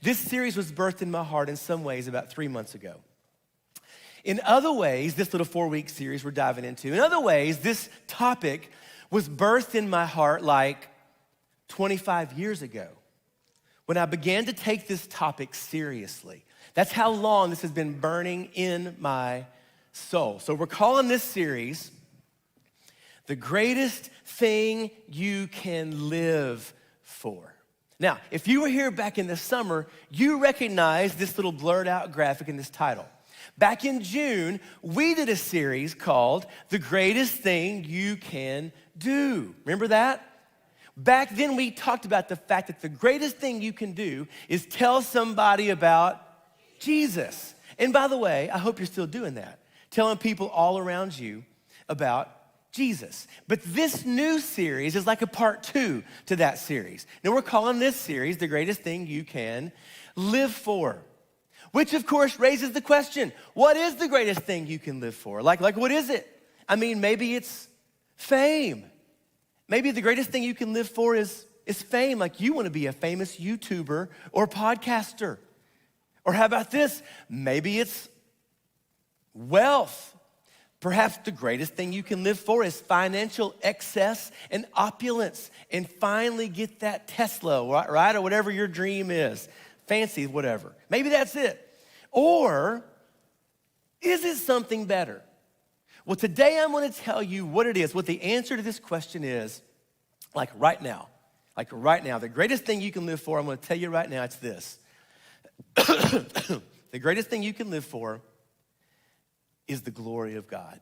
This series was birthed in my heart in some ways about 3 months ago. In other ways, this little 4-week series we're diving into, in other ways, this topic was birthed in my heart like 25 years ago when I began to take this topic seriously. That's how long this has been burning in my soul. So we're calling this series, The Greatest Thing You Can Live For. Now, if you were here back in the summer, you recognize this little blurred out graphic in this title. Back in June, we did a series called The Greatest Thing You Can Do. Remember that? Back then, we talked about the fact that the greatest thing you can do is tell somebody about Jesus. And by the way, I hope you're still doing that, telling people all around you about Jesus. But this new series is like a part 2 to that series. Now we're calling this series The Greatest Thing You Can Live For, which of course raises the question, what is the greatest thing you can live for? Like what is it? I mean, maybe it's fame. Maybe the greatest thing you can live for is fame. Like you want to be a famous YouTuber or podcaster. Or how about this? Maybe it's wealth. Perhaps the greatest thing you can live for is financial excess and opulence and finally get that Tesla, right? Or whatever your dream is. Fancy, whatever. Maybe that's it. Or is it something better? Well, today I'm going to tell you what it is, what the answer to this question is, like right now. The greatest thing you can live for, I'm going to tell you right now, it's this. The greatest thing you can live for is the glory of God.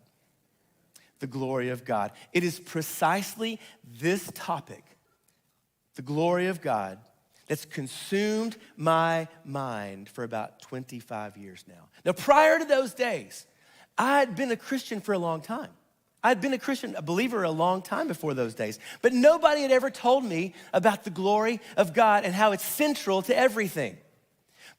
The glory of God. It is precisely this topic, the glory of God, that's consumed my mind for about 25 years now. Now, prior to those days, I had been a Christian for a long time. I'd been a believer a long time before those days, but nobody had ever told me about the glory of God and how it's central to everything.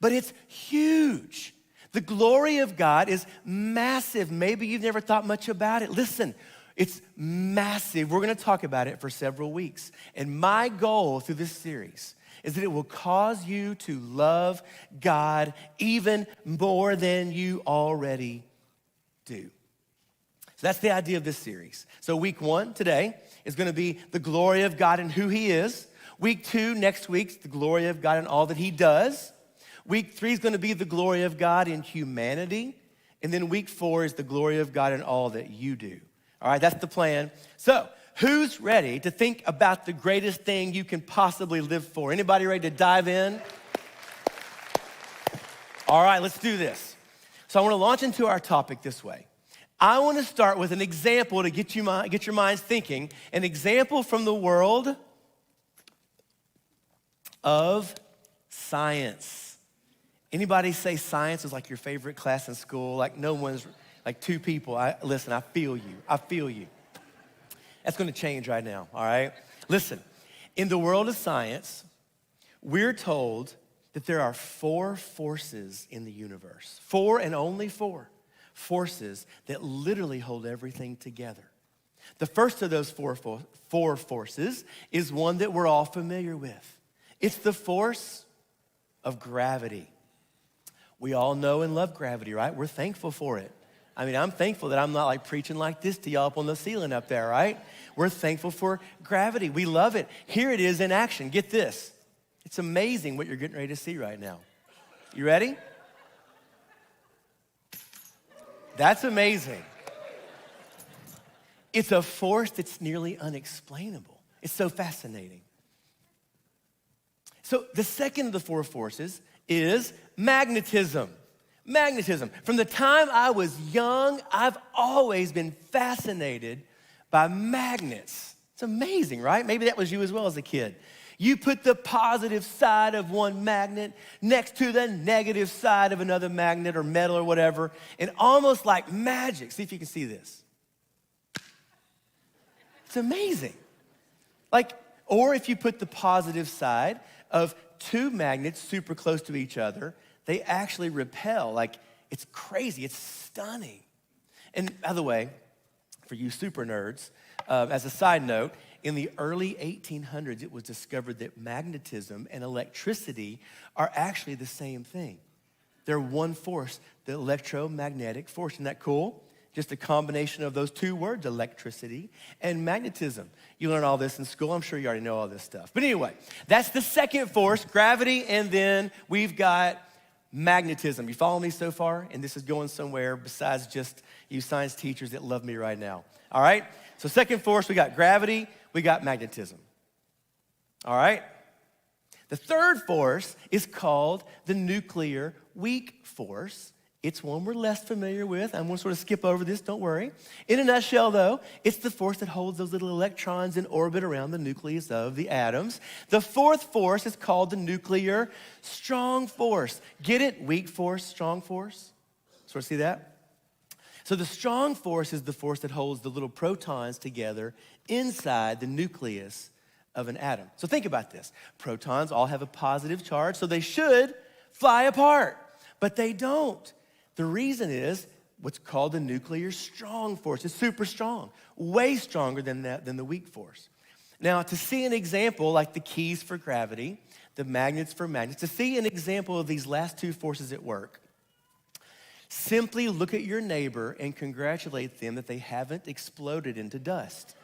But it's huge. The glory of God is massive. Maybe you've never thought much about it. Listen, it's massive. We're going to talk about it for several weeks. And my goal through this series is that it will cause you to love God even more than you already do. So that's the idea of this series. So week 1 today is going to be the glory of God and who he is. Week 2 next week's the glory of God and all that he does. Week 3 is going to be the glory of God in humanity. And then week 4 is the glory of God in all that you do. All right, that's the plan. So who's ready to think about the greatest thing you can possibly live for? Anybody ready to dive in? All right, let's do this. So I want to launch into our topic this way. I want to start with an example to get your minds thinking, an example from the world of science. Anybody say science is like your favorite class in school? Like no one's, like 2 people. Listen, I feel you. That's going to change right now, all right? Listen, in the world of science, we're told that there are 4 forces in the universe. 4 and only 4 forces that literally hold everything together. The first of those four forces is one that we're all familiar with. It's the force of gravity. We all know and love gravity, right? We're thankful for it. I mean, I'm thankful that I'm not like preaching like this to y'all up on the ceiling up there, right? We're thankful for gravity. We love it. Here it is in action. Get this. It's amazing what you're getting ready to see right now. You ready? That's amazing. It's a force that's nearly unexplainable. It's so fascinating. So the second of the 4 forces is magnetism. Magnetism. From the time I was young, I've always been fascinated by magnets. It's amazing, right? Maybe that was you as well as a kid. You put the positive side of one magnet next to the negative side of another magnet or metal or whatever, and almost like magic. See if you can see this. It's amazing. Or if you put the positive side of 2 magnets super close to each other, they actually repel. It's crazy. It's stunning. And by the way, for you super nerds, as a side note, in the early 1800s, it was discovered that magnetism and electricity are actually the same thing. They're one force, the electromagnetic force. Isn't that cool? Just a combination of those two words, electricity and magnetism. You learn all this in school. I'm sure you already know all this stuff. But anyway, that's the second force, gravity, and then we've got magnetism. You follow me so far? And this is going somewhere besides just you science teachers that love me right now. All right? So second force, we got gravity, we got magnetism. All right? The third force is called the nuclear weak force. It's one we're less familiar with. I'm going to sort of skip over this, don't worry. In a nutshell, though, it's the force that holds those little electrons in orbit around the nucleus of the atoms. The fourth force is called the nuclear strong force. Get it? Weak force, strong force. Sort of see that? So the strong force is the force that holds the little protons together inside the nucleus of an atom. So think about this. Protons all have a positive charge, so they should fly apart, but they don't. The reason is what's called the nuclear strong force. It's super strong, way stronger than the weak force. Now, to see an example like the keys for gravity, the magnets for magnets, to see an example of these last two forces at work, simply look at your neighbor and congratulate them that they haven't exploded into dust.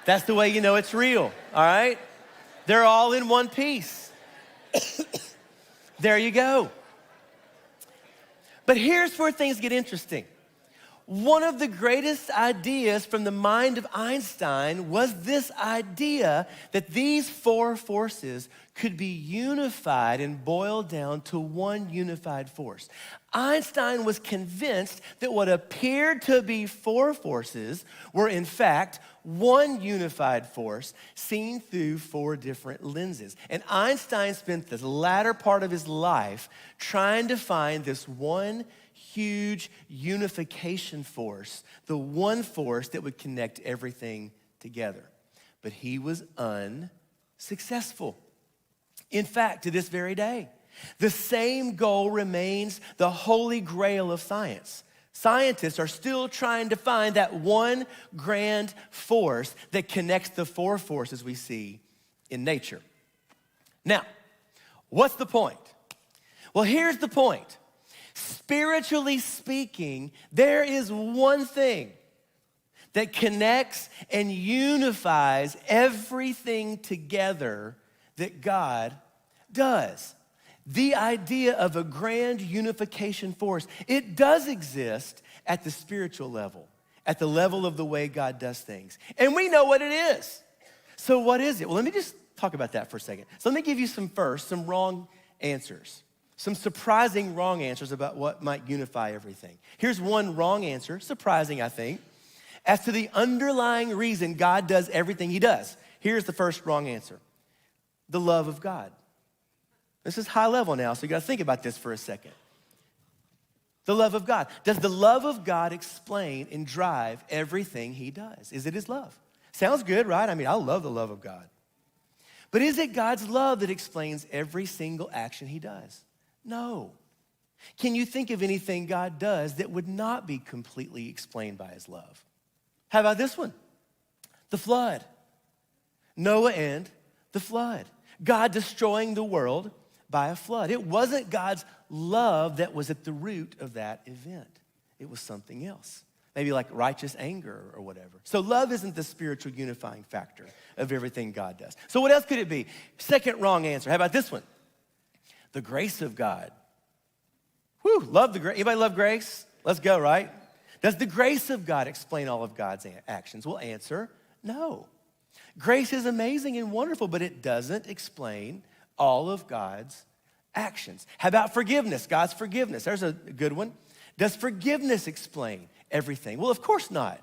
That's the way you know it's real, all right? They're all in one piece. There you go. But here's where things get interesting. One of the greatest ideas from the mind of Einstein was this idea that these four forces could be unified and boiled down to one unified force. Einstein was convinced that what appeared to be four forces were in fact one unified force seen through four different lenses. And Einstein spent the latter part of his life trying to find this one huge unification force, the one force that would connect everything together. But he was unsuccessful. In fact, to this very day, the same goal remains the holy grail of science. Scientists are still trying to find that one grand force that connects the four forces we see in nature. Now, what's the point? Well, here's the point. Spiritually speaking, there is one thing that connects and unifies everything together that God does. The idea of a grand unification force, it does exist at the spiritual level, at the level of the way God does things. And we know what it is. So what is it? Well, let me just talk about that for a second. So let me give you some wrong answers. Some surprising wrong answers about what might unify everything. Here's one wrong answer, surprising I think, as to the underlying reason God does everything he does. Here's the first wrong answer. The love of God. This is high level now, so you gotta think about this for a second. The love of God. Does the love of God explain and drive everything he does? Is it his love? Sounds good, right? I mean, I love the love of God. But is it God's love that explains every single action he does? No. Can you think of anything God does that would not be completely explained by his love? How about this one? The flood. Noah and the flood. God destroying the world by a flood. It wasn't God's love that was at the root of that event. It was something else. Maybe like righteous anger or whatever. So love isn't the spiritual unifying factor of everything God does. So what else could it be? Second wrong answer. How about this one? The grace of God. Whew, love the grace. Anybody love grace? Let's go, right? Does the grace of God explain all of God's actions? We'll answer, no. Grace is amazing and wonderful, but it doesn't explain all of God's actions. How about forgiveness? God's forgiveness. There's a good one. Does forgiveness explain everything? Well, of course not.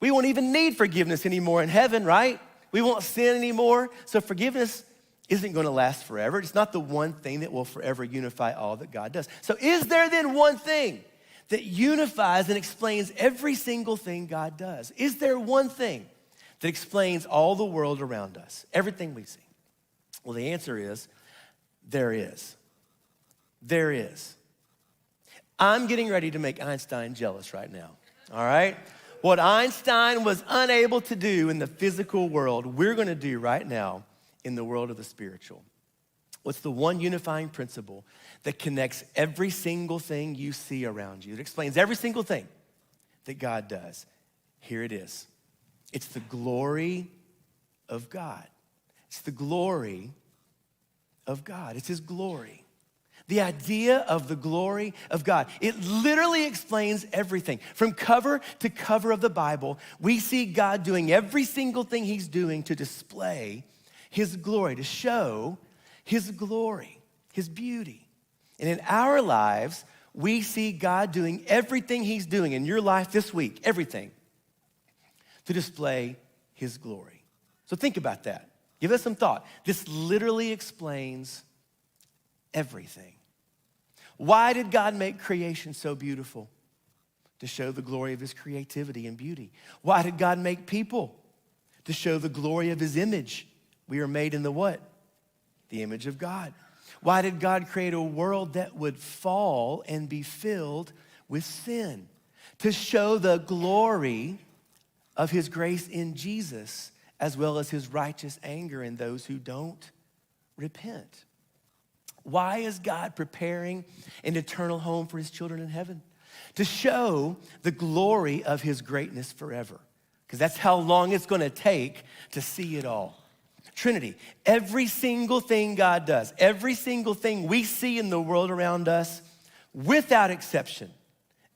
We won't even need forgiveness anymore in heaven, right? We won't sin anymore. So forgiveness isn't going to last forever. It's not the one thing that will forever unify all that God does. So is there then one thing that unifies and explains every single thing God does? Is there one thing that explains all the world around us, everything we see? Well, the answer is, there is. There is. I'm getting ready to make Einstein jealous right now, all right? What Einstein was unable to do in the physical world, we're gonna do right now in the world of the spiritual. What's the one unifying principle that connects every single thing you see around you? It explains every single thing that God does. Here it is. It's the glory of God. It's the glory of God. It's his glory. The idea of the glory of God. It literally explains everything. From cover to cover of the Bible, we see God doing every single thing he's doing to display his glory, to show his glory, his beauty. And in our lives, we see God doing everything he's doing in your life this week, everything, to display his glory. So think about that. Give us some thought. This literally explains everything. Why did God make creation so beautiful? To show the glory of his creativity and beauty. Why did God make people? To show the glory of his image. We are made in the what? The image of God. Why did God create a world that would fall and be filled with sin? To show the glory of his grace in Jesus, as well as his righteous anger in those who don't repent. Why is God preparing an eternal home for his children in heaven? To show the glory of his greatness forever, because that's how long it's gonna take to see it all. Trinity, every single thing God does, every single thing we see in the world around us, without exception,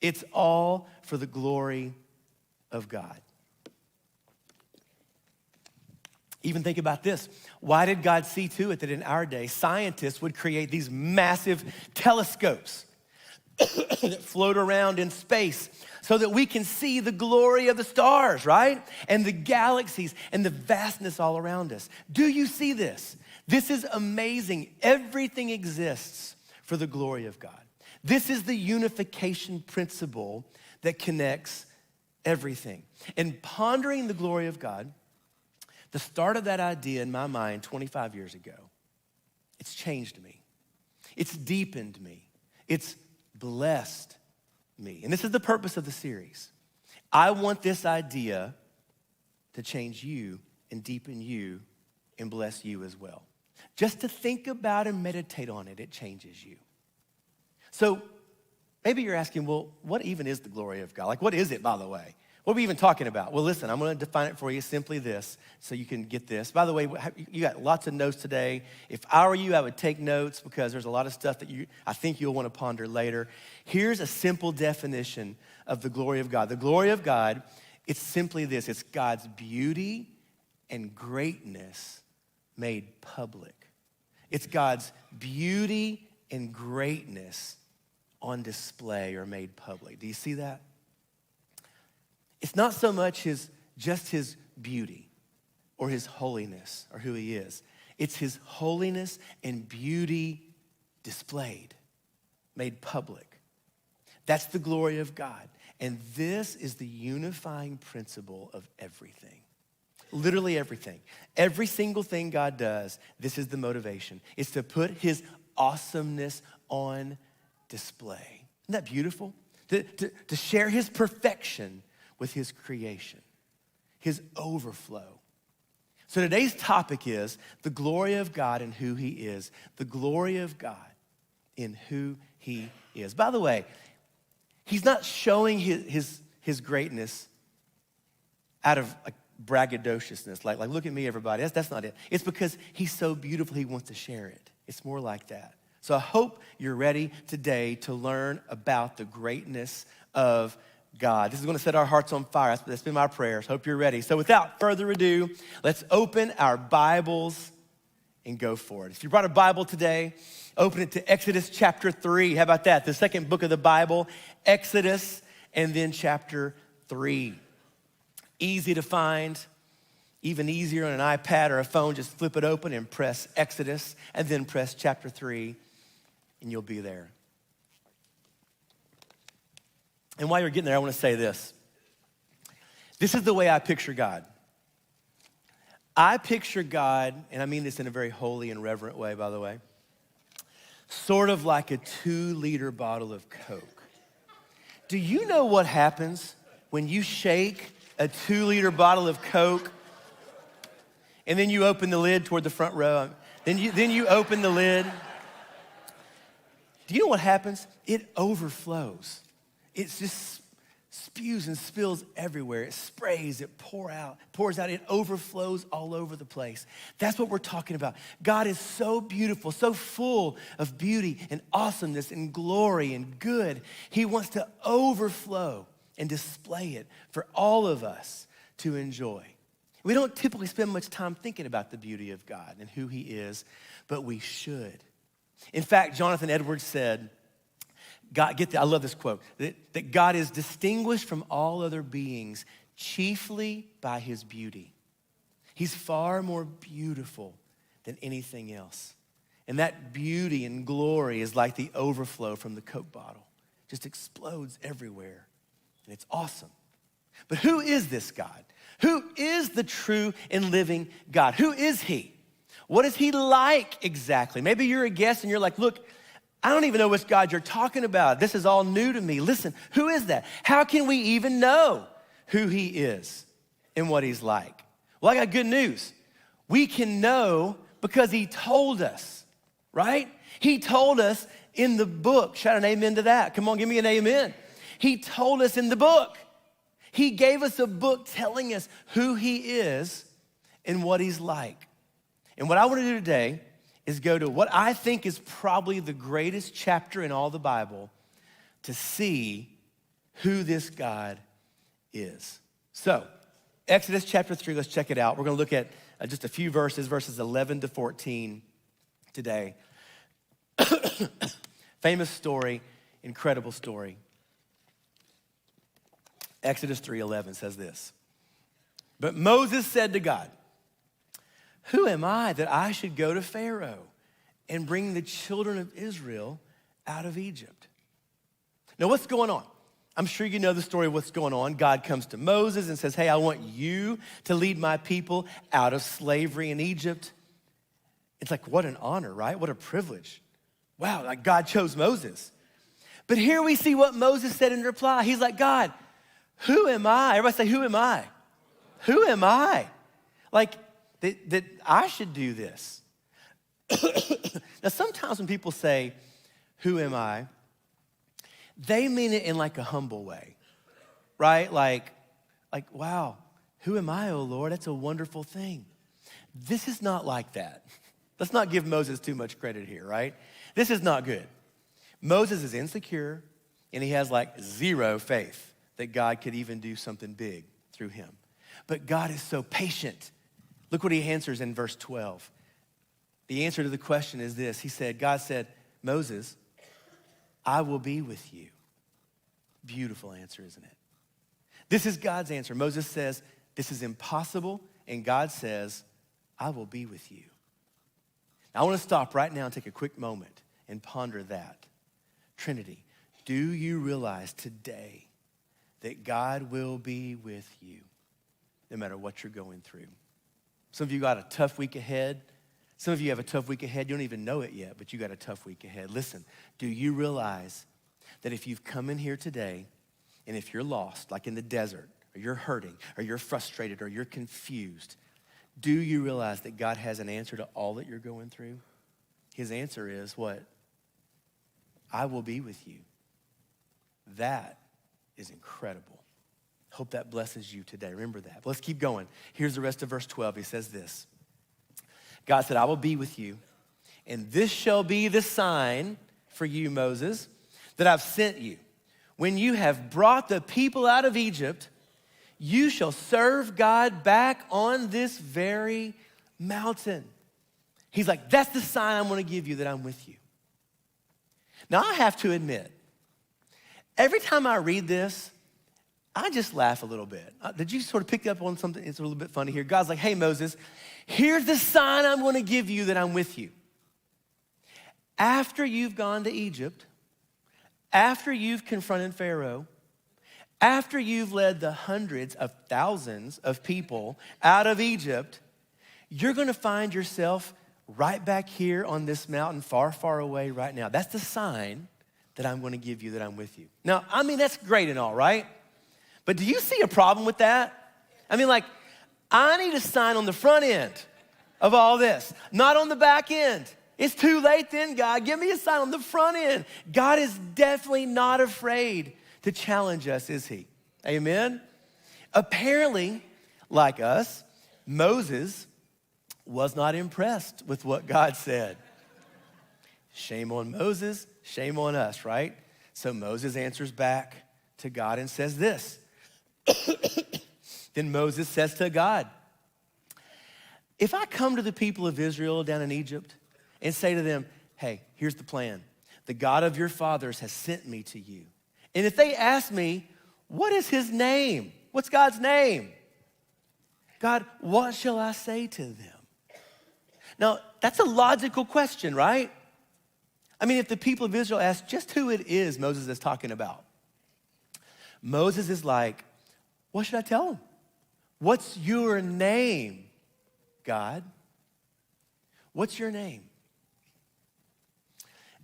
it's all for the glory of God. Even think about this. Why did God see to it that in our day, scientists would create these massive telescopes that float around in space so that we can see the glory of the stars, right? And the galaxies and the vastness all around us. Do you see this? This is amazing. Everything exists for the glory of God. This is the unification principle that connects everything. And pondering the glory of God, the start of that idea in my mind 25 years ago, it's changed me. It's deepened me. It's blessed me. And this is the purpose of the series. I want this idea to change you and deepen you and bless you as well. Just to think about and meditate on it, it changes you. So maybe you're asking, well, what even is the glory of God? Like, what is it, by the way? What are we even talking about? Well, listen, I'm going to define it for you, simply this, so you can get this. By the way, you got lots of notes today. If I were you, I would take notes because there's a lot of stuff that I think you'll want to ponder later. Here's a simple definition of the glory of God. The glory of God, it's simply this. It's God's beauty and greatness made public. It's God's beauty and greatness on display or made public. Do you see that? It's not so much just his beauty or his holiness or who he is. It's his holiness and beauty displayed, made public. That's the glory of God. And this is the unifying principle of everything. Literally everything. Every single thing God does, this is the motivation. It's to put his awesomeness on display. Isn't that beautiful? To share his perfection with his creation, his overflow. So today's topic is the glory of God and who he is. The glory of God in who he is. By the way, he's not showing his greatness out of like braggadociousness, like look at me, everybody. That's not it. It's because he's so beautiful, he wants to share it. It's more like that. So I hope you're ready today to learn about the greatness of God. This is going to set our hearts on fire. That's been my prayers. Hope you're ready. So without further ado, let's open our Bibles and go for it. If you brought a Bible today, open it to Exodus chapter 3. How about that? The second book of the Bible, Exodus, and then chapter 3. Easy to find, even easier on an iPad or a phone. Just flip it open and press Exodus, and then press chapter 3, and you'll be there. And while you're getting there, I want to say this. This is the way I picture God. I picture God, and I mean this in a very holy and reverent way, by the way, sort of like a 2-liter bottle of Coke. Do you know what happens when you shake a 2-liter bottle of Coke and then you open the lid toward the front row? Then you open the lid. Do you know what happens? It overflows. It just spews and spills everywhere. It sprays, it pours out, it overflows all over the place. That's what we're talking about. God is so beautiful, so full of beauty and awesomeness and glory and good. He wants to overflow and display it for all of us to enjoy. We don't typically spend much time thinking about the beauty of God and who he is, but we should. In fact, Jonathan Edwards said, I love this quote, that God is distinguished from all other beings chiefly by his beauty. He's far more beautiful than anything else. And that beauty and glory is like the overflow from the Coke bottle. It just explodes everywhere. And it's awesome. But who is this God? Who is the true and living God? Who is he? What is he like exactly? Maybe you're a guest and you're like, look, I don't even know which God you're talking about. This is all new to me. Listen, who is that? How can we even know who he is and what he's like? Well, I got good news. We can know because he told us, right? He told us in the book. Shout an amen to that. Come on, give me an amen. He told us in the book. He gave us a book telling us who he is and what he's like. And what I want to do today is go to what I think is probably the greatest chapter in all the Bible to see who this God is. So, Exodus chapter 3, let's check it out. We're going to look at just a few verses 11 to 14 today. Famous story, incredible story. Exodus 3:11 says this. But Moses said to God, who am I that I should go to Pharaoh and bring the children of Israel out of Egypt? Now, what's going on? I'm sure you know the story of what's going on. God comes to Moses and says, hey, I want you to lead my people out of slavery in Egypt. It's like, what an honor, right? What a privilege. Wow, like God chose Moses. But here we see what Moses said in reply. He's like, God, who am I? Everybody say, who am I? Who am I? Like, that I should do this. Now, sometimes when people say, who am I? They mean it in like a humble way, right? Like, wow, who am I, oh Lord? That's a wonderful thing. This is not like that. Let's not give Moses too much credit here, right? This is not good. Moses is insecure, and he has like zero faith that God could even do something big through him. But God is so patient. Look what he answers in verse 12. The answer to the question is this. God said, Moses, I will be with you. Beautiful answer, isn't it? This is God's answer. Moses says, this is impossible. And God says, I will be with you. Now, I want to stop right now and take a quick moment and ponder that. Trinity, do you realize today that God will be with you no matter what you're going through? Some of you got a tough week ahead. Some of you have a tough week ahead. You don't even know it yet, but you got a tough week ahead. Listen, do you realize that if you've come in here today and if you're lost, like in the desert, or you're hurting, or you're frustrated, or you're confused, do you realize that God has an answer to all that you're going through? His answer is what? I will be with you. That is incredible. Hope that blesses you today. Remember that. But let's keep going. Here's the rest of verse 12. He says this. God said, I will be with you, and this shall be the sign for you, Moses, that I've sent you. When you have brought the people out of Egypt, you shall serve God back on this very mountain. He's like, that's the sign I'm going to give you that I'm with you. Now, I have to admit, every time I read this, I just laugh a little bit. Did you sort of pick up on something? It's a little bit funny here. God's like, hey, Moses, here's the sign I'm going to give you that I'm with you. After you've gone to Egypt, after you've confronted Pharaoh, after you've led the hundreds of thousands of people out of Egypt, you're going to find yourself right back here on this mountain far, far away right now. That's the sign that I'm going to give you that I'm with you. Now, I mean, that's great and all, right? But do you see a problem with that? I mean, like, I need a sign on the front end of all this, not on the back end. It's too late then, God. Give me a sign on the front end. God is definitely not afraid to challenge us, is he? Amen? Apparently, like us, Moses was not impressed with what God said. Shame on Moses, shame on us, right? So Moses answers back to God and says this. Then Moses says to God, if I come to the people of Israel down in Egypt and say to them, hey, here's the plan. The God of your fathers has sent me to you. And if they ask me, what is his name? What's God's name? God, what shall I say to them? Now, that's a logical question, right? I mean, if the people of Israel ask just who it is Moses is talking about, Moses is like, what should I tell them? What's your name, God? What's your name?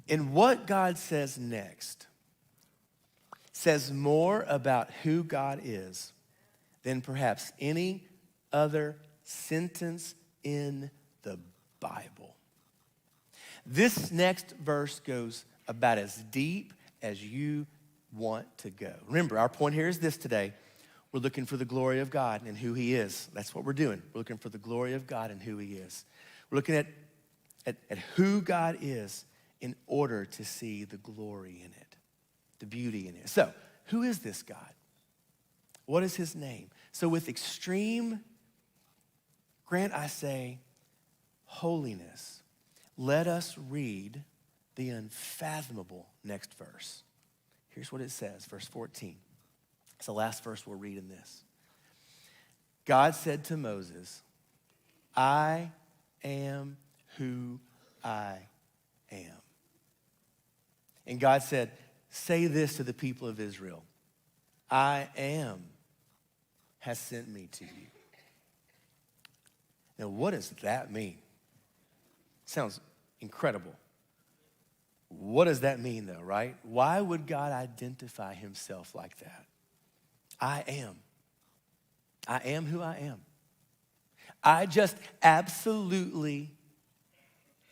And what God says next says more about who God is than perhaps any other sentence in the Bible. This next verse goes about as deep as you want to go. Remember, our point here is this today. We're looking for the glory of God and who he is. That's what we're doing. We're looking for the glory of God and who he is. We're looking at who God is in order to see the glory in it, the beauty in it. So, who is this God? What is his name? So with extreme, grant I say, holiness, let us read the unfathomable next verse. Here's what it says, verse 14. It's the last verse we'll read in this. God said to Moses, I am who I am. And God said, say this to the people of Israel. I am has sent me to you. Now, what does that mean? Sounds incredible. What does that mean, though, right? Why would God identify himself like that? I am. I am who I am. I just absolutely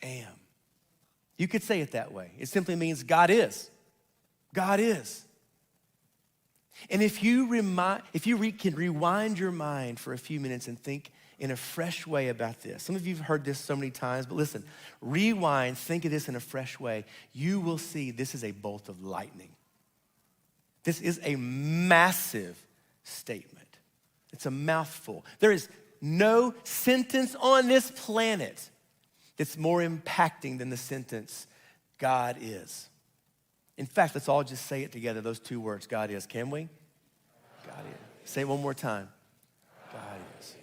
am. You could say it that way. It simply means God is. God is. And if you can rewind your mind for a few minutes and think in a fresh way about this. Some of you have heard this so many times, but listen, rewind, think of this in a fresh way. You will see this is a bolt of lightning. This is a massive statement. It's a mouthful. There is no sentence on this planet that's more impacting than the sentence, God is. In fact, let's all just say it together, those two words, God is. Can we? God is. Say it one more time. God is.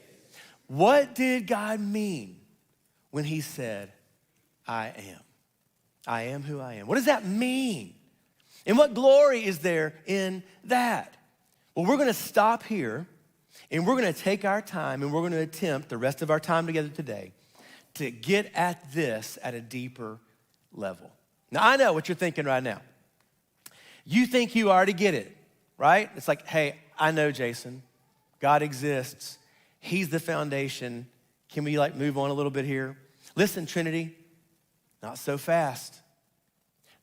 What did God mean when he said, I am? I am who I am. What does that mean? And what glory is there in that? Well, we're gonna stop here and we're gonna take our time and we're gonna attempt the rest of our time together today to get at this at a deeper level. Now, I know what you're thinking right now. You think you already get it, right? It's like, hey, I know, Jason. God exists. He's the foundation. Can we move on a little bit here? Listen, Trinity, not so fast.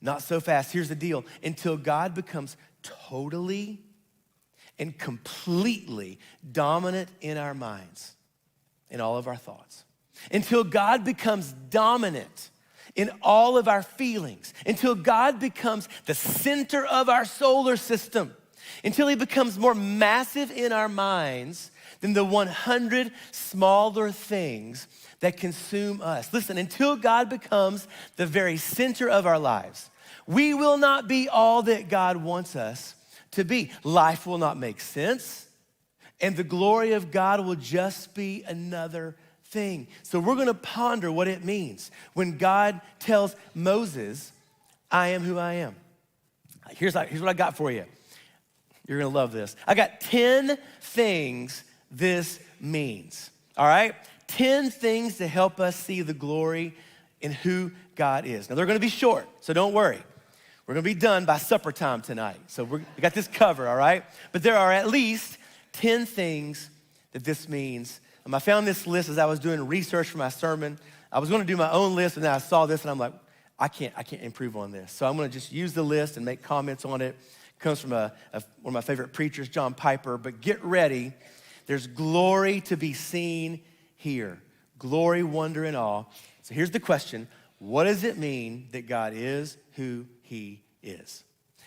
Not so fast. Here's the deal. Until God becomes totally and completely dominant in our minds, in all of our thoughts. Until God becomes dominant in all of our feelings, until God becomes the center of our solar system, until he becomes more massive in our minds than the 100 smaller things that consume us. Listen, until God becomes the very center of our lives, we will not be all that God wants us to be. Life will not make sense, and the glory of God will just be another thing. So we're gonna ponder what it means when God tells Moses, I am who I am. Here's what I got for you. You're gonna love this. I got 10 things this means, all right? 10 things to help us see the glory in who God is. Now they're gonna be short, so don't worry. We're gonna be done by supper time tonight. So we got this covered, all right? But there are at least 10 things that this means. I found this list as I was doing research for my sermon. I was gonna do my own list, and then I saw this, and I'm like, I can't improve on this. So I'm gonna just use the list and make comments on it. It comes from one of my favorite preachers, John Piper. But get ready. There's glory to be seen here. Glory, wonder, and awe. So here's the question. What does it mean that God is who he is?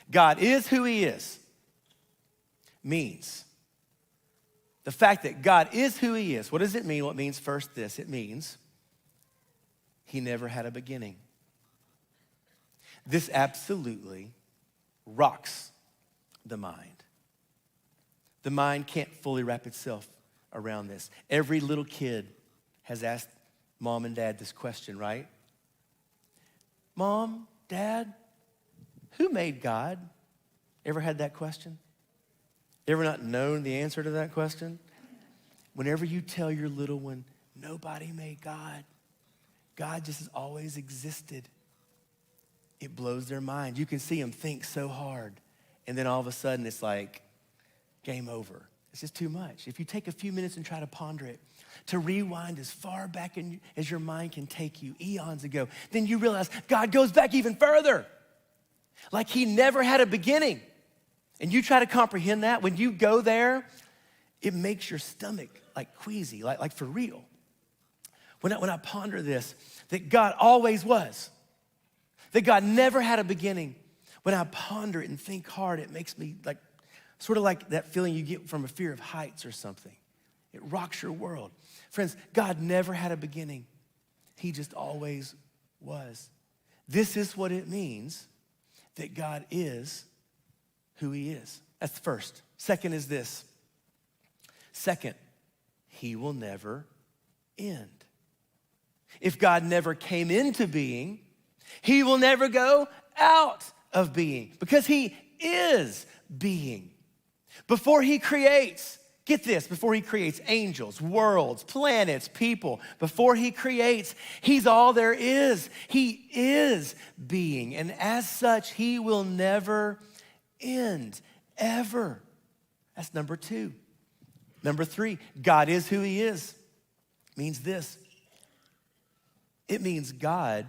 God is who he is means the fact that God is who he is. What does it mean? Well, it means first this. It means he never had a beginning. This absolutely rocks the mind. The mind can't fully wrap itself around this. Every little kid has asked mom and dad this question, right? Mom, Dad, who made God? Ever had that question? Ever not known the answer to that question? Whenever you tell your little one, nobody made God, God just has always existed, it blows their mind. You can see them think so hard, and then all of a sudden it's like, game over. It's just too much. If you take a few minutes and try to ponder it, to rewind as far back as your mind can take you, eons ago, then you realize God goes back even further. Like he never had a beginning. And you try to comprehend that, when you go there, it makes your stomach like queasy, like for real. When I ponder this, that God always was, that God never had a beginning, when I ponder it and think hard, it makes me like, sort of like that feeling you get from a fear of heights or something. It rocks your world. Friends, God never had a beginning. He just always was. This is what it means that God is who he is. That's the first. Second is this. Second, he will never end. If God never came into being, he will never go out of being, because he is being. Before he creates, get this, before he creates angels, worlds, planets, people, before he creates, he's all there is. He is being, and as such, he will never end, ever. That's number two. Number three, God is who he is. Means this. It means God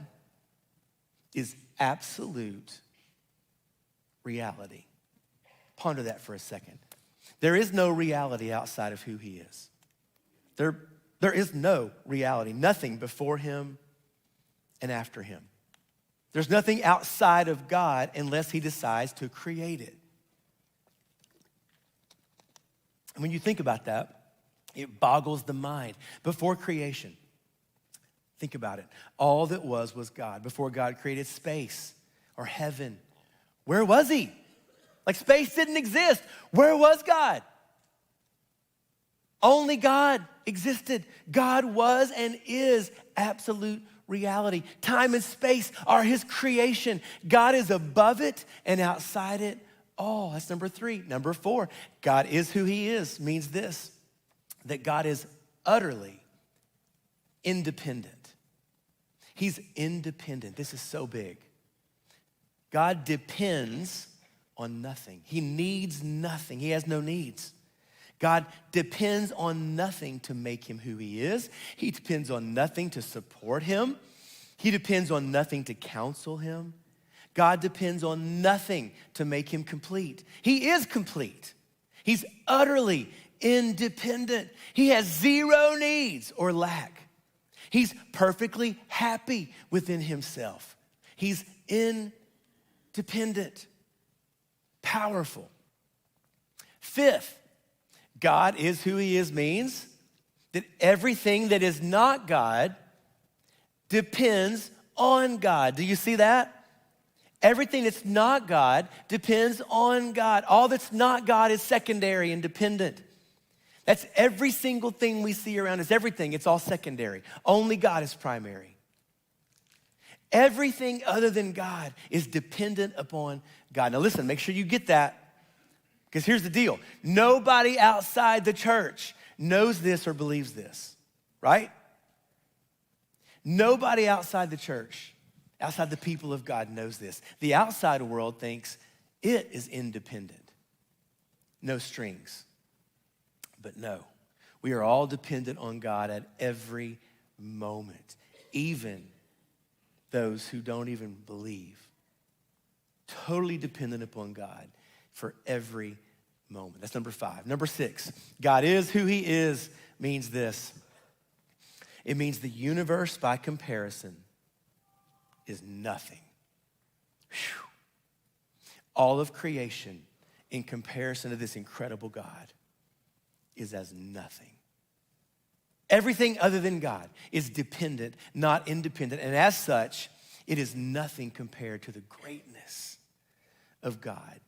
is absolute reality. Ponder that for a second. There is no reality outside of who he is. There is no reality, nothing before him and after him. There's nothing outside of God unless he decides to create it. And when you think about that, it boggles the mind. Before creation, think about it. All that was God. Before God created space or heaven, where was he? Like space didn't exist. Where was God? Only God existed. God was and is absolute reality. Time and space are his creation. God is above it and outside it all. That's number three. Number four, God is who he is means this, that God is utterly independent. He's independent. This is so big. God depends on nothing. He needs nothing. He has no needs. God depends on nothing to make him who he is. He depends on nothing to support him. He depends on nothing to counsel him. God depends on nothing to make him complete. He is complete. He's utterly independent. He has zero needs or lack. He's perfectly happy within himself. He's independent. Powerful. Fifth, God is who he is means that everything that is not God depends on God. Do you see that? Everything that's not God depends on God. All that's not God is secondary and dependent. That's every single thing we see around us. Everything, it's all secondary. Only God is primary. Everything other than God is dependent upon God. Now listen, make sure you get that, because here's the deal. Nobody outside the church knows this or believes this, right? Nobody outside the church Outside the people of God knows this. The outside world thinks it is independent. No strings. But no, we are all dependent on God at every moment, even those who don't even believe. Totally dependent upon God for every moment. That's number 5. Number 6, God is who he is means this. It means the universe by comparison is nothing. Whew. All of creation in comparison to this incredible God is as nothing. Everything other than God is dependent, not independent. And as such, it is nothing compared to the greatness of God.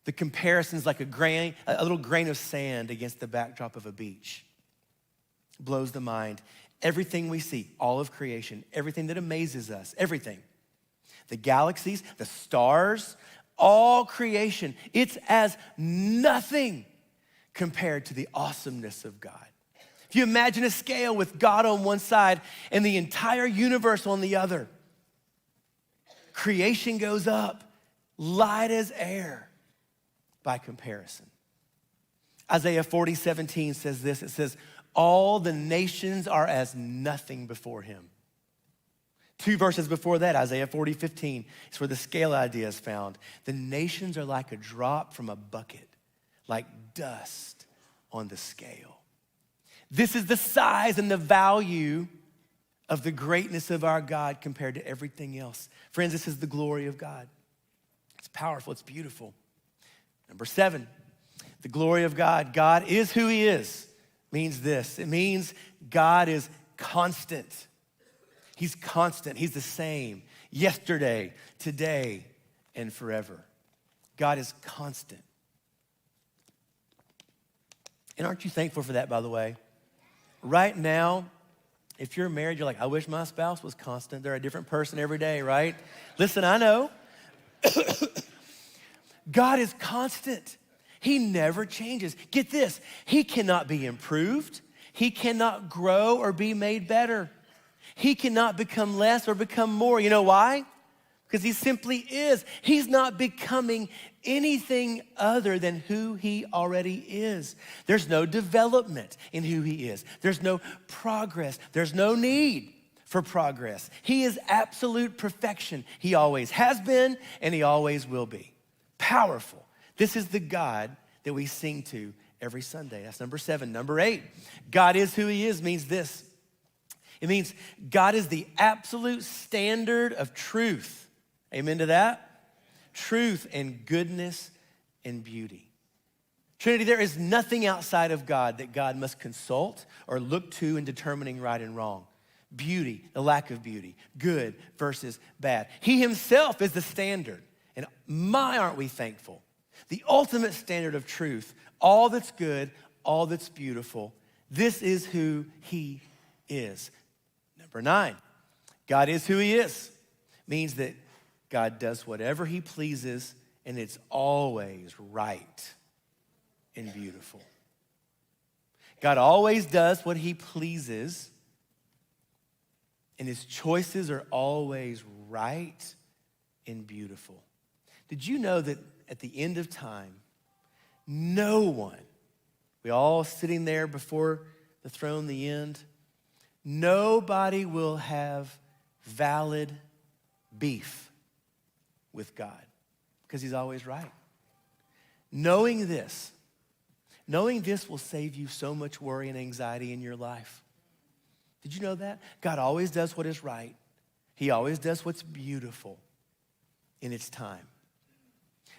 The comparison is like a little grain of sand against the backdrop of a beach. Blows the mind. Everything we see, all of creation, everything that amazes us, everything. The galaxies, the stars, all creation, it's as nothing compared to the awesomeness of God. If you imagine a scale with God on one side and the entire universe on the other, creation goes up, light as air by comparison. Isaiah 40:17 says this, it says, all the nations are as nothing before him. 2 verses before that, Isaiah 40:15, is where the scale idea is found. The nations are like a drop from a bucket, like dust on the scale. This is the size and the value of the greatness of our God compared to everything else. Friends, this is the glory of God. It's powerful, it's beautiful. Number 7, the glory of God. God is who he is. Means this. It means God is constant. He's constant. He's the same yesterday, today, and forever. God is constant. And aren't you thankful for that, by the way? Right now, if you're married, you're like, I wish my spouse was constant. They're a different person every day, right? Listen, I know. God is constant. He never changes. Get this, he cannot be improved. He cannot grow or be made better. He cannot become less or become more. You know why? Because he simply is. He's not becoming anything other than who he already is. There's no development in who he is. There's no progress. There's no need for progress. He is absolute perfection. He always has been and he always will be. Powerful. This is the God that we sing to every Sunday. That's number 7. Number 8, God is who he is means this. It means God is the absolute standard of truth. Amen to that? Truth and goodness and beauty. Trinity, there is nothing outside of God that God must consult or look to in determining right and wrong. Beauty, the lack of beauty, good versus bad. He himself is the standard. And my, aren't we thankful? The ultimate standard of truth, all that's good, all that's beautiful. This is who he is. Number 9, God is who he is. Means that God does whatever he pleases and it's always right and beautiful. God always does what he pleases and his choices are always right and beautiful. Did you know that at the end of time, no one, we all sitting there before the throne, the end, nobody will have valid beef with God because he's always right. Knowing this will save you so much worry and anxiety in your life. Did you know that? God always does what is right. He always does what's beautiful in its time.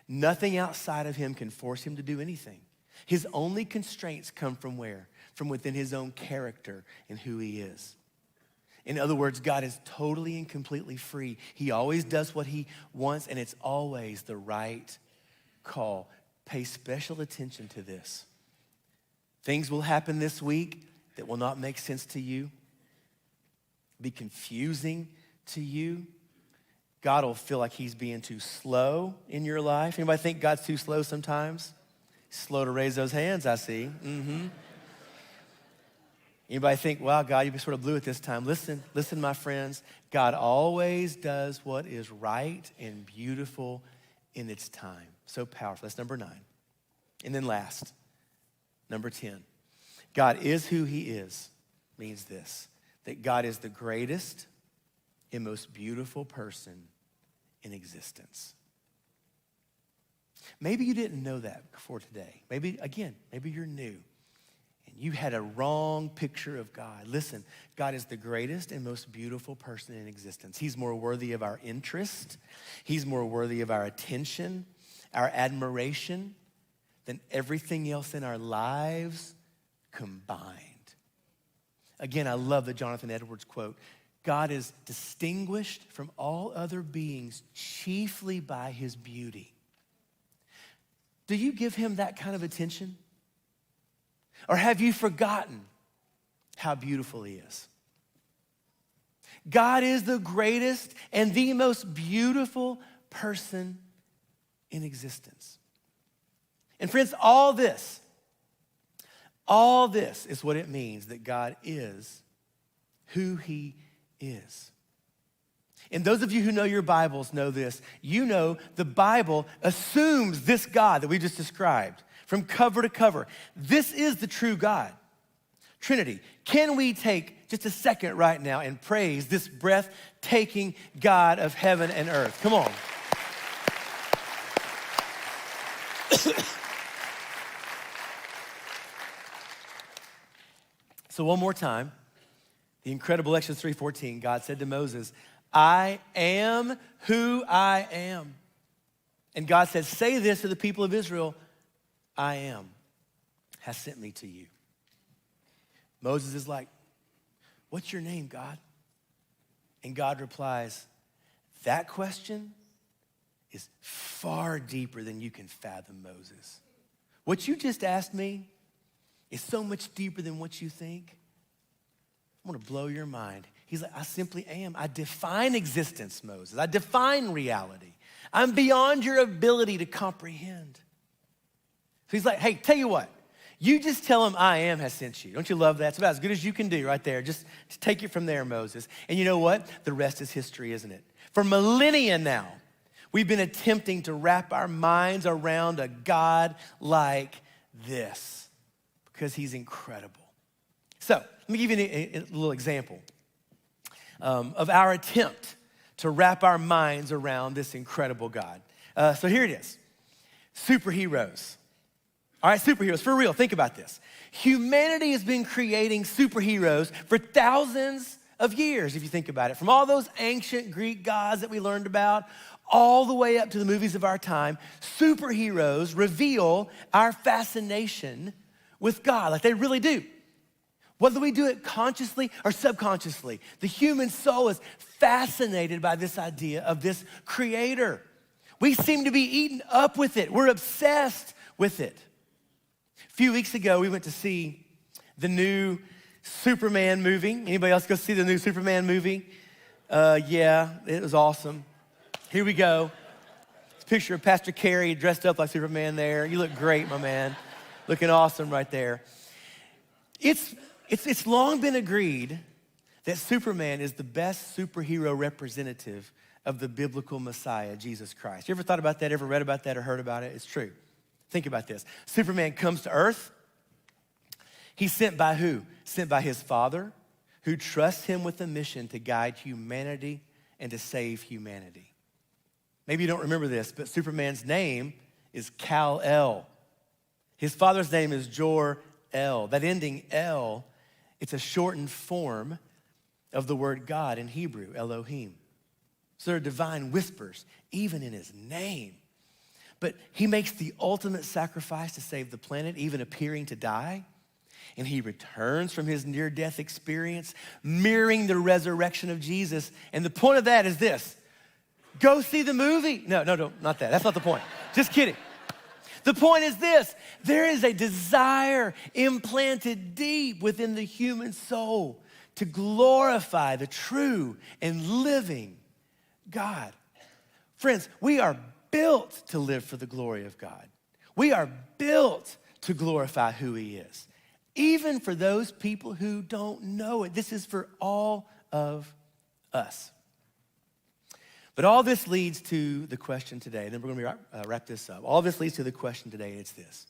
Nothing outside of him can force him to do anything. His only constraints come from where? From within his own character and who he is. In other words, God is totally and completely free. He always does what he wants, and it's always the right call. Pay special attention to this. Things will happen this week that will not make sense to you, be confusing to you. God will feel like he's being too slow in your life. Anybody think God's too slow sometimes? Slow to raise those hands, I see. Anybody think, wow, God, you sort of blew it this time? Listen, my friends. God always does what is right and beautiful in its time. So powerful. That's number 9. And then last, number 10. God is who he is means this, that God is the greatest and most beautiful person in existence. Maybe you didn't know that before today. Maybe you're new and you had a wrong picture of God. Listen, God is the greatest and most beautiful person in existence. He's more worthy of our interest. He's more worthy of our attention, our admiration than everything else in our lives combined. Again, I love the Jonathan Edwards quote. God is distinguished from all other beings chiefly by his beauty. Do you give him that kind of attention? Or have you forgotten how beautiful he is? God is the greatest and the most beautiful person in existence. And friends, all this is what it means that God is who he is. And those of you who know your Bibles know this. You know the Bible assumes this God that we just described from cover to cover. This is the true God. Trinity, can we take just a second right now and praise this breathtaking God of heaven and earth? Come on. So one more time, the incredible Exodus 3:14, God said to Moses, I am who I am. And God said, say this to the people of Israel, I am, has sent me to you. Moses is like, what's your name, God? And God replies, that question is far deeper than you can fathom, Moses. What you just asked me is so much deeper than what you think. I want to blow your mind. He's like, I simply am. I define existence, Moses. I define reality. I'm beyond your ability to comprehend. So he's like, hey, tell you what. You just tell him I am has sent you. Don't you love that? It's about as good as you can do right there. Just take it from there, Moses. And you know what? The rest is history, isn't it? For millennia now, we've been attempting to wrap our minds around a God like this because he's incredible. So let me give you a little example of our attempt to wrap our minds around this incredible God. So here it is, superheroes. All right, superheroes, for real, think about this. Humanity has been creating superheroes for thousands of years, if you think about it. From all those ancient Greek gods that we learned about, all the way up to the movies of our time, superheroes reveal our fascination with God, like they really do. Whether we do it consciously or subconsciously, the human soul is fascinated by this idea of this creator. We seem to be eaten up with it. We're obsessed with it. A few weeks ago, we went to see the new Superman movie. Anybody else go see the new Superman movie? Yeah, it was awesome. Here we go. It's a picture of Pastor Carey dressed up like Superman there. You look great, my man. Looking awesome right there. It's long been agreed that Superman is the best superhero representative of the biblical Messiah, Jesus Christ. You ever thought about that, ever read about that or heard about it? It's true. Think about this. Superman comes to earth. He's sent by who? Sent by his Father, who trusts him with a mission to guide humanity and to save humanity. Maybe you don't remember this, but Superman's name is Kal-El. His father's name is Jor-El. That ending El, it's a shortened form of the word God in Hebrew, Elohim. So there are divine whispers, even in his name. But he makes the ultimate sacrifice to save the planet, even appearing to die. And he returns from his near-death experience, mirroring the resurrection of Jesus. And the point of that is this: go see the movie. No, not that. That's not the point. Just kidding. The point is this: there is a desire implanted deep within the human soul to glorify the true and living God. Friends, we are built to live for the glory of God. We are built to glorify who he is. even for those people who don't know it. This is for all of us. But all this leads to the question today, and then we're going to wrap this up. All this leads to the question today, and it's this.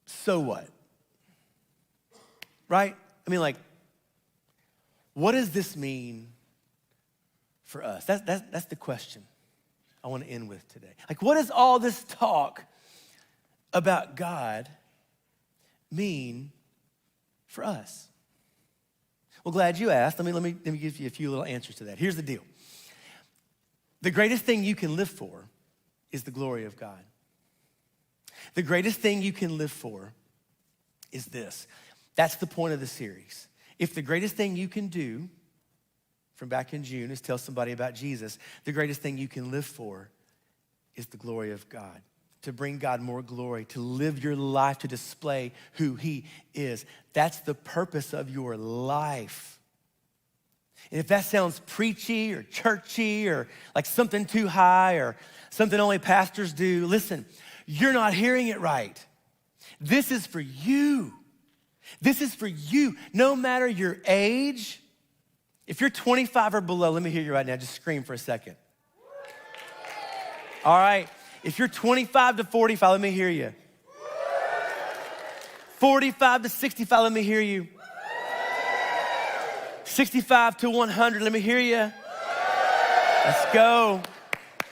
So what? Right? I mean, like, what does this mean for us? That's the question I want to end with today. Like, what does all this talk about God mean for us? Well, glad you asked. Let me give you a few little answers to that. Here's the deal. The greatest thing you can live for is the glory of God. The greatest thing you can live for is this. That's the point of the series. If the greatest thing you can do from back in June is tell somebody about Jesus, the greatest thing you can live for is the glory of God. To bring God more glory, to live your life, to display who he is. That's the purpose of your life. And if that sounds preachy or churchy or like something too high or something only pastors do, listen, you're not hearing it right. This is for you. This is for you. No matter your age, if you're 25 or below, let me hear you right now. Just scream for a second. All right. If you're 25 to 45, let me hear you. 45 to 65, let me hear you. 65 to 100, let me hear you. Let's go.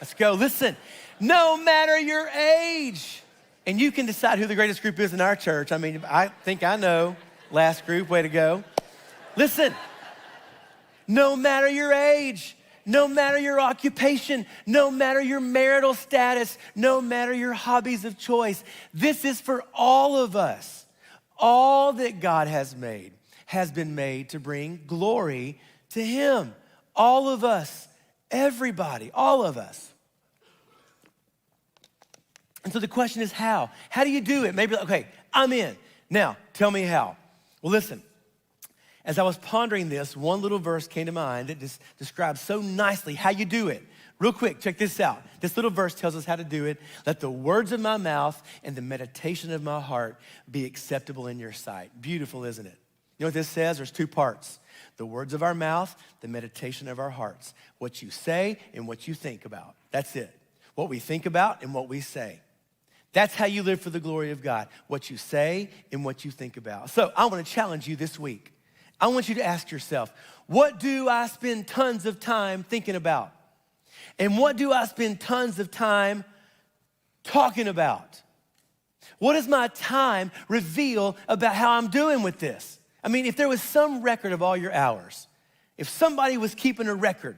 Let's go. Listen, no matter your age, and you can decide who the greatest group is in our church. I mean, I think I know. Last group, way to go. Listen, no matter your age, no matter your occupation, no matter your marital status, no matter your hobbies of choice, this is for all of us. All that God has made has been made to bring glory to him. All of us, everybody, all of us. And so the question is how? How do you do it? Maybe, okay, I'm in. Now, tell me how. Well, listen. As I was pondering this, one little verse came to mind that just describes so nicely how you do it. Real quick, check this out. This little verse tells us how to do it. Let the words of my mouth and the meditation of my heart be acceptable in your sight. Beautiful, isn't it? You know what this says? There's two parts. The words of our mouth, the meditation of our hearts. What you say and what you think about. That's it. What we think about and what we say. That's how you live for the glory of God. What you say and what you think about. So I want to challenge you this week. I want you to ask yourself, what do I spend tons of time thinking about? And what do I spend tons of time talking about? What does my time reveal about how I'm doing with this? I mean, if there was some record of all your hours, if somebody was keeping a record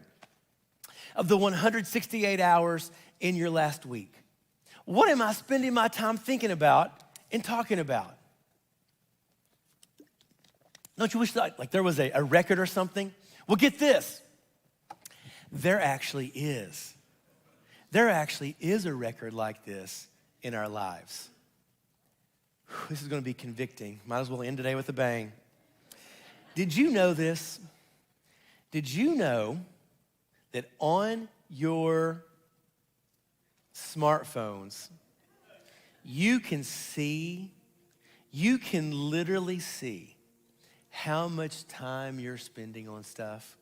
of the 168 hours in your last week, what am I spending my time thinking about and talking about? Don't you wish that like there was a record or something? Well, get this. There actually is. There actually is a record like this in our lives. This is going to be convicting. Might as well end today with a bang. Did you know this? Did you know that on your smartphones, you can literally see how much time you're spending on stuff?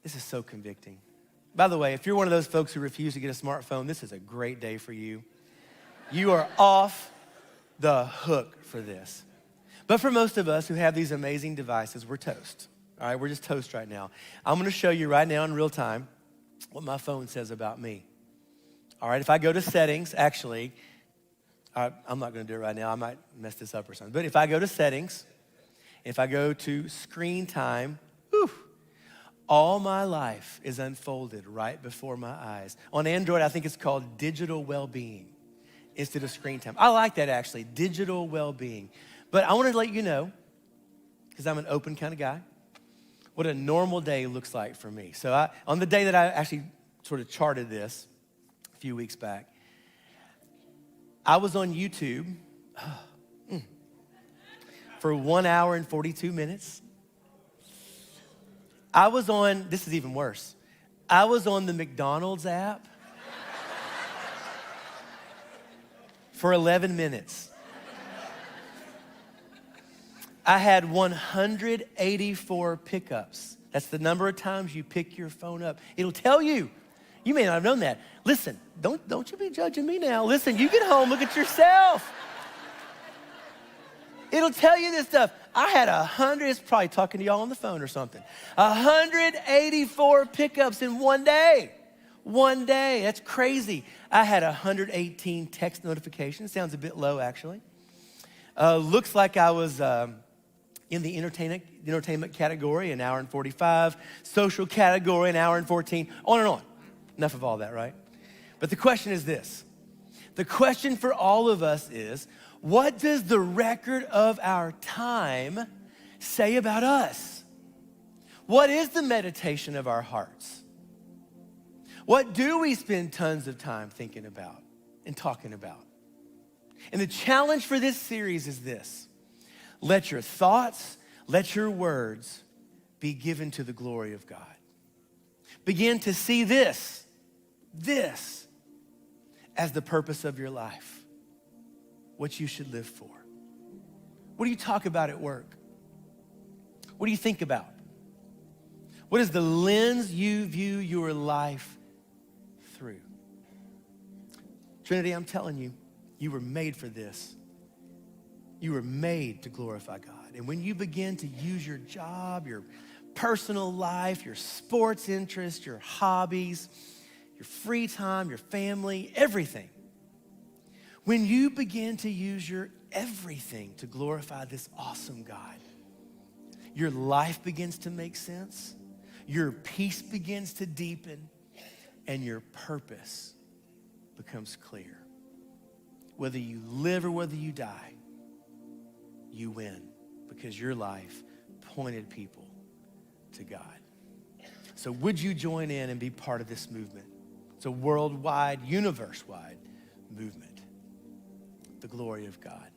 This is so convicting. By the way, if you're one of those folks who refuse to get a smartphone, this is a great day for you. You are off the hook for this. But for most of us who have these amazing devices, we're toast. All right, we're just toast right now. I'm gonna show you right now in real time what my phone says about me. All right, if I go to settings, actually, I'm not gonna do it right now. I might mess this up or something. But if I go to settings, if I go to screen time, all my life is unfolded right before my eyes. On Android, I think it's called digital well-being instead of screen time. I like that actually, digital well-being. But I want to let you know, because I'm an open kind of guy, what a normal day looks like for me. So on the day that I actually sort of charted this a few weeks back, I was on YouTube for 1 hour and 42 minutes. I was on, this is even worse, I was on the McDonald's app for 11 minutes. I had 184 pickups. That's the number of times you pick your phone up. It'll tell you. You may not have known that. Listen, don't you be judging me now. Listen, you get home, look at yourself. It'll tell you this stuff. I had 100, it's probably talking to y'all on the phone or something. 184 pickups in one day. One day, that's crazy. I had 118 text notifications. Sounds a bit low, actually. Looks like I was in the entertainment category, an hour and 45. Social category, an hour and 14. On and on. Enough of all that, right? But the question is this. The question for all of us is, what does the record of our time say about us? What is the meditation of our hearts? What do we spend tons of time thinking about and talking about? And the challenge for this series is this. Let your thoughts, let your words be given to the glory of God. Begin to see this as the purpose of your life, what you should live for. What do you talk about at work? What do you think about? What is the lens you view your life through? Trinity, I'm telling you, you were made for this. You were made to glorify God. And when you begin to use your job, your personal life, your sports interests, your hobbies, your free time, your family, everything, when you begin to use your everything to glorify this awesome God, your life begins to make sense, your peace begins to deepen, and your purpose becomes clear. Whether you live or whether you die, you win because your life pointed people to God. So would you join in and be part of this movement? It's a worldwide, universe-wide movement. The glory of God.